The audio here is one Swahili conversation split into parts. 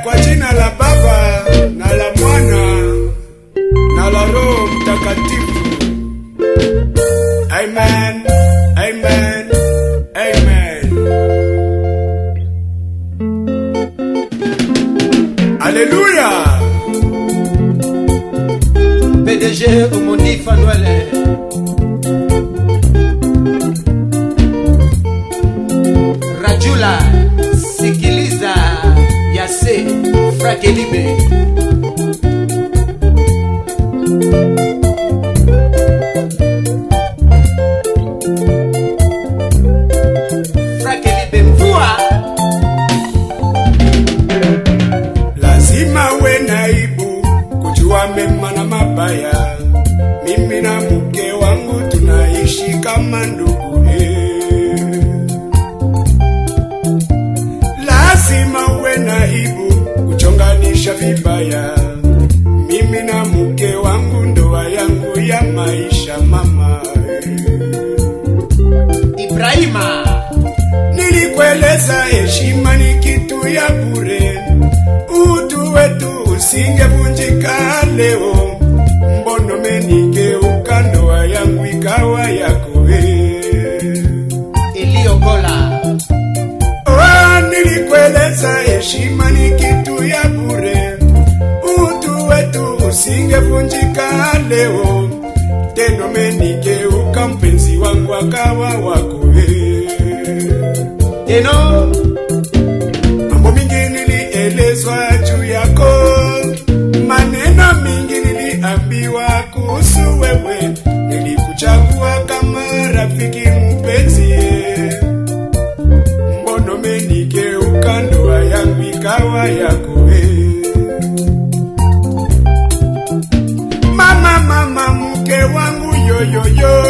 Kwa jina la Baba na la Mwana na la Roho Mtakatifu. Amen, amen, amen. Alléluia. PDG Omondi Fanuele. Rajula sikiliza yase frake Libe. Frake Libe mvua. Lazima we na aibu kujua mema na mabaya. Mimi na mke wangu tunaishi kama ndugu. Lazima uwe na aibu kuchonganisha vibaya. Mimi na mke wangu ndoa yangu ya maisha mama. Ibrahima, nilikueleza heshima ni kitu ya bure. Utu wetu usingevunjika leo. Mbono menigeuka ndoa yangu ikawa yako. Eliokola, nilikueleza heshima ni kitu ya bure. Utu wetu usingevunjika leo. Teno menigeuka mpenzi wangu akawa wako. Teno mambo mingi nilielezwa juu yako. Maneno mingi niliambiwa kuhusu wewe. Nilikuchagua kama rafiki mpenzi. Mbono menigeuka ndoa yangu ikawa yako. Mama mama mke wangu yoyoyo.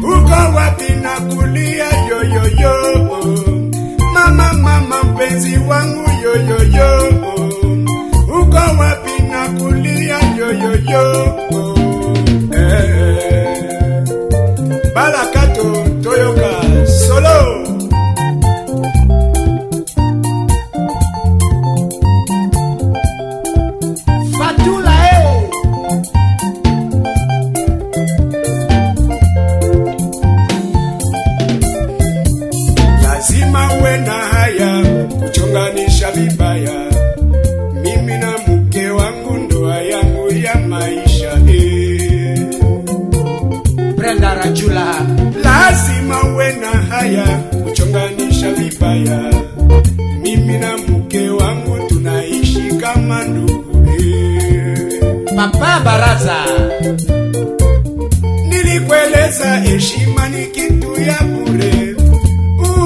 Uko wapi na kulia yoyoyo. Mama mama mpenzi wangu yoyoyo. Uko wapi na kulia yoyoyo. Balakato Toyoka solo. Fatula lazima uwe na haya kuchonganisha vibaya. Mimi na mke wangu ndoa yangu ya maisha. Brenda Rajula, lazima uwe na haya kuchonganisha vibaya. Mimi na mke wangu tunaishi kama ndugu. Papa Baraza, nilikueleza heshima ni kitu ya bure.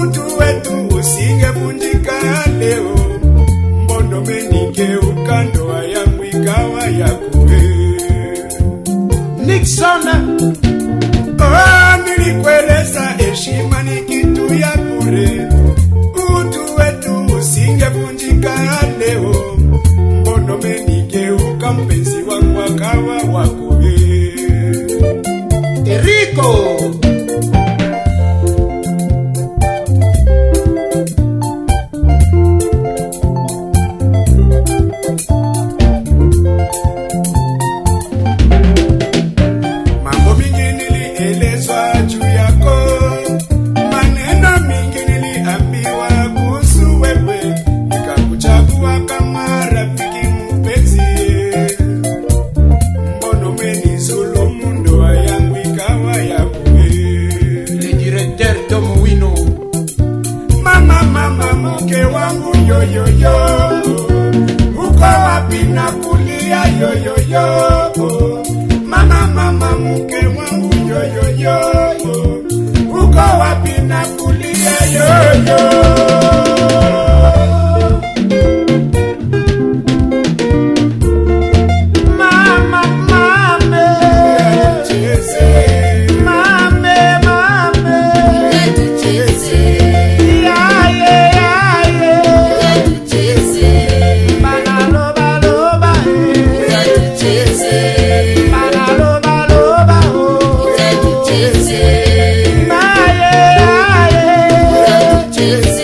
Utu wetu usingevunjika leo. Mbono menigeuka ndoa yangu ikawa yako. Nixon, nilikueleza heshima ni kitu ya bure. Utu wetu usingevunjika leo. Mbono menigeuka mpenzi wangu akawa wako. Eriko, mambo mingi nilielezwa juu yako. Maneno mingi niliambiwa kuhusu wewe. Nikakuchagua kama rafiki mpenzi. Mbono menizulumu ndoa yangu ikawa yako. le directeur Tom Wino. Mama mama mke wangu yoyoyo. Uko wapi na kulia yoyoyo. Mama mama mke wangu yoyoyo. Uko wapi na kulia yoyoyo. Yes.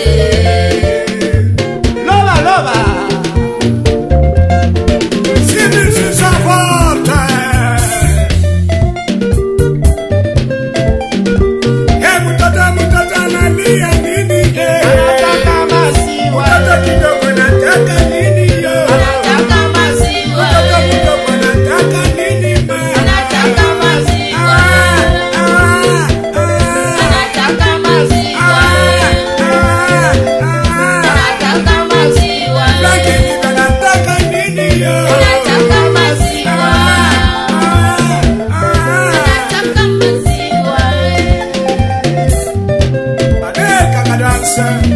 producer.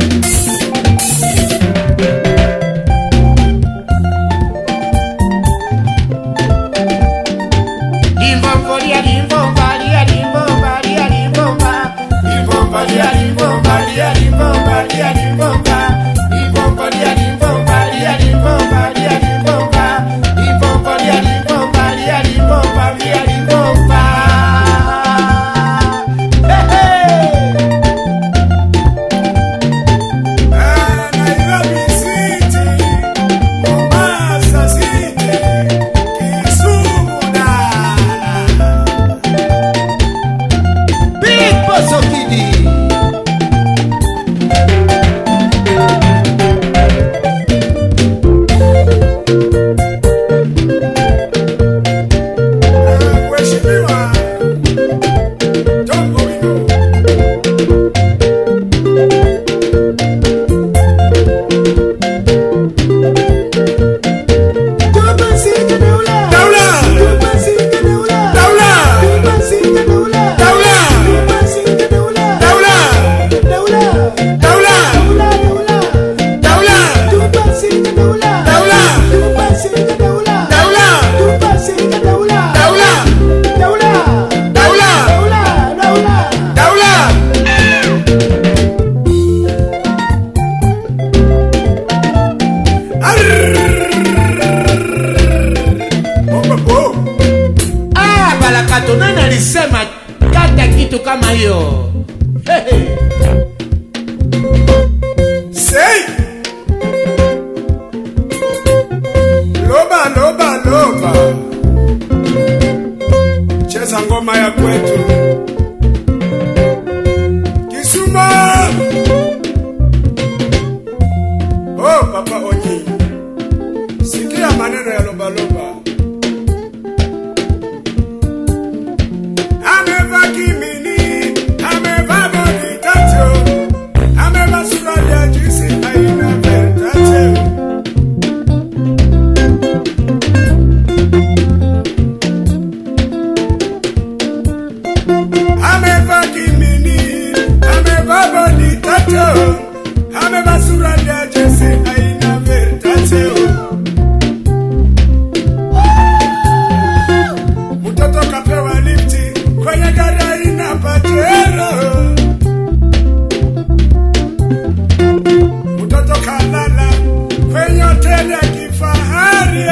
Say Loba Loba Loba, cheza ngoma ya kwetu Kisuma. Oh Papa Onyi, sikia maneno ya Loba Loba. Ameva kimini, ameva bodi tacho, ameva sukari ya juisi aina vertate. Ameva kimini, ameva bodi tacho, ameva sukari ya juisi aina vertate. Mtoto kapewa lifti kwenye gari aina pajero. Mtoto kalala kwenye hoteli ya kifahari.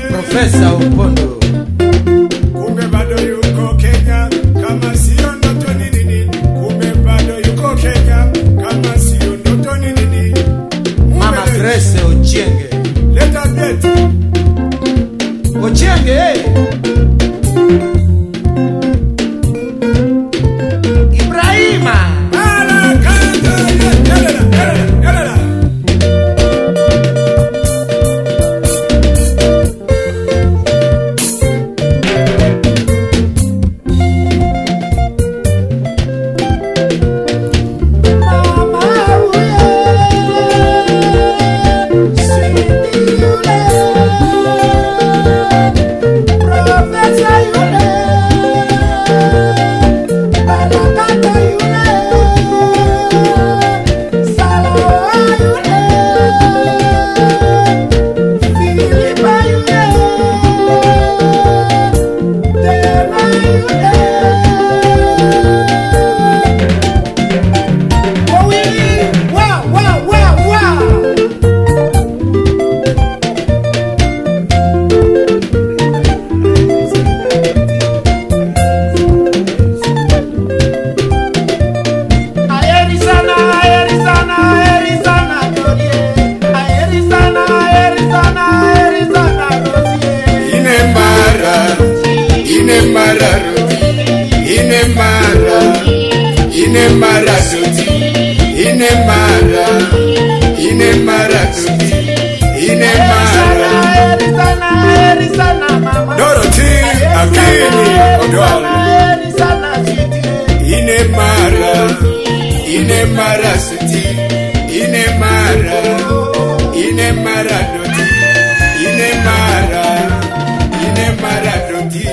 Profesa Upondo, kumbe bado yuko Kenya, kama sio ndoto ni nini? Kumbe bado yuko Kenya, kama sio ndoto ni nini? Mama Grace Ochienge, Leta beti Ochienge, Ibrahima, ala kanda yalela. Inemara doti,